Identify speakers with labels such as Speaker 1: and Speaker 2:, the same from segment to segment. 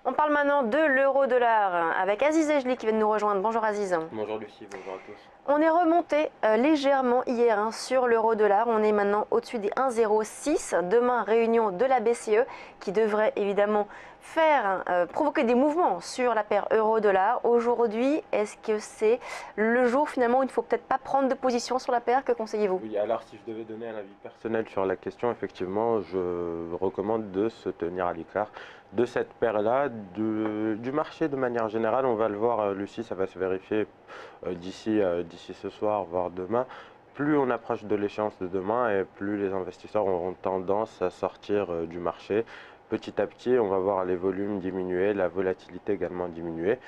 Speaker 1: On parle maintenant de l'euro-dollar avec Aziz Ejli qui vient de nous rejoindre. Bonjour Aziz.
Speaker 2: Bonjour Lucie, bonjour à tous.
Speaker 1: On est remonté légèrement hier sur l'euro-dollar. On est maintenant au-dessus des 1,06. Demain, réunion de la BCE qui devrait évidemment provoquer des mouvements sur la paire euro-dollar. Aujourd'hui, est-ce que c'est le jour finalement où il ne faut peut-être pas prendre de position sur la paire? Que conseillez-vous?
Speaker 2: Oui, alors si je devais donner un avis personnel sur la question, effectivement, je recommande de se tenir à l'écart de cette paire-là, du marché de manière générale. On va le voir, Lucie, ça va se vérifier d'ici ce soir, voire demain. Plus on approche de l'échéance de demain et plus les investisseurs auront tendance à sortir du marché. Petit à petit, on va voir les volumes diminuer, la volatilité également diminuer.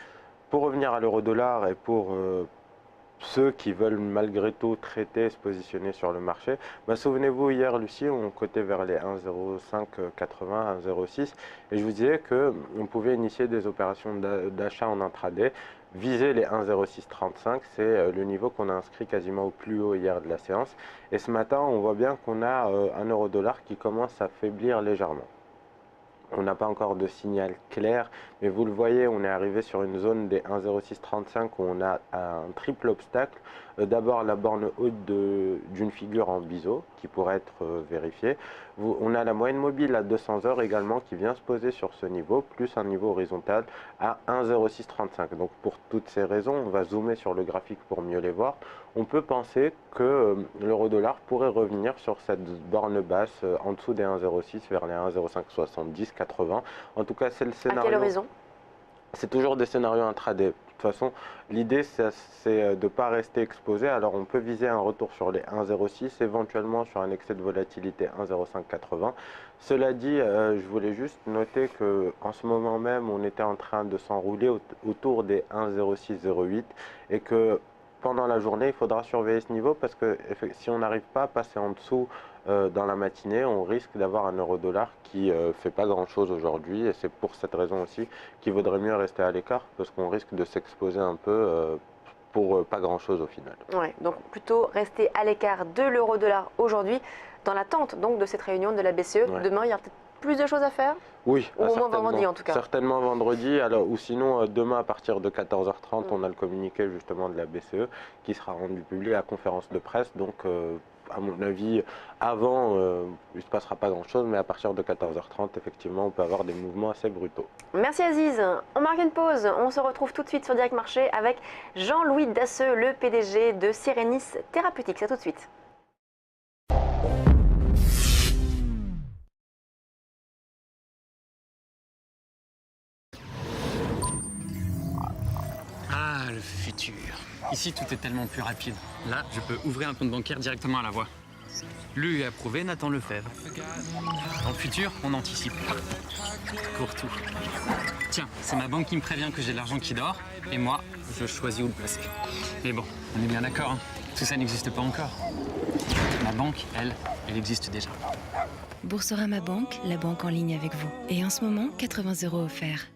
Speaker 2: Pour revenir à l'euro-dollar et pour ceux qui veulent malgré tout traiter, se positionner sur le marché, souvenez-vous, hier, Lucie, on cotait vers les 1,0580, 1,06 et je vous disais qu'on pouvait initier des opérations d'achat en intraday, viser les 1,0635, c'est le niveau qu'on a inscrit quasiment au plus haut hier de la séance. Et ce matin, on voit bien qu'on a un euro-dollar qui commence à faiblir légèrement. On n'a pas encore de signal clair, mais vous le voyez, on est arrivé sur une zone des 1,0635 où on a un triple obstacle. D'abord la borne haute d'une figure en biseau qui pourrait être vérifiée. On a la moyenne mobile à 200 heures également qui vient se poser sur ce niveau, plus un niveau horizontal à 1,0635. Donc pour toutes ces raisons, on va zoomer sur le graphique pour mieux les voir. On peut penser que l'euro-dollar pourrait revenir sur cette borne basse en dessous des 1,06 vers les 1,0570, 80. En tout cas, c'est le scénario.
Speaker 1: À quel horizon?
Speaker 2: C'est toujours des scénarios intraday. De toute façon, l'idée, c'est de ne pas rester exposé. Alors, on peut viser un retour sur les 1,06, éventuellement sur un excès de volatilité 1,0580. Cela dit, je voulais juste noter qu'en ce moment même, on était en train de s'enrouler autour des 1,0608 et que pendant la journée, il faudra surveiller ce niveau parce que si on n'arrive pas à passer en dessous dans la matinée, on risque d'avoir un euro-dollar qui fait pas grand-chose aujourd'hui et c'est pour cette raison aussi qu'il vaudrait mieux rester à l'écart parce qu'on risque de s'exposer un peu pour pas grand-chose au final.
Speaker 1: Ouais, donc plutôt rester à l'écart de l'euro-dollar aujourd'hui dans l'attente donc de cette réunion de la BCE. Ouais. Demain, il y a peut-être plus de choses à faire?
Speaker 2: Oui,
Speaker 1: au moins vendredi en tout cas.
Speaker 2: Certainement vendredi, alors, ou sinon demain à partir de 14h30, on a le communiqué justement de la BCE qui sera rendu public à la conférence de presse. Donc à mon avis, avant, il ne se passera pas grand-chose, mais à partir de 14h30, effectivement, on peut avoir des mouvements assez brutaux.
Speaker 1: Merci Aziz. On marque une pause. On se retrouve tout de suite sur Direct Marché avec Jean-Louis Dasseux, le PDG de Syrenis Therapeutics. À tout de suite.
Speaker 3: Ah, le futur. Ici, tout est tellement plus rapide. Là, je peux ouvrir un compte bancaire directement à la voix. Lu et approuvé, Nathan Lefebvre. Dans le futur, on anticipe. Pour tout. Tiens, c'est ma banque qui me prévient que j'ai de l'argent qui dort, et moi, je choisis où le placer. Mais bon, on est bien d'accord, hein. Tout ça n'existe pas encore. Ma banque, elle existe déjà.
Speaker 4: Boursorama Banque, la banque en ligne avec vous. Et en ce moment, 80 € offerts.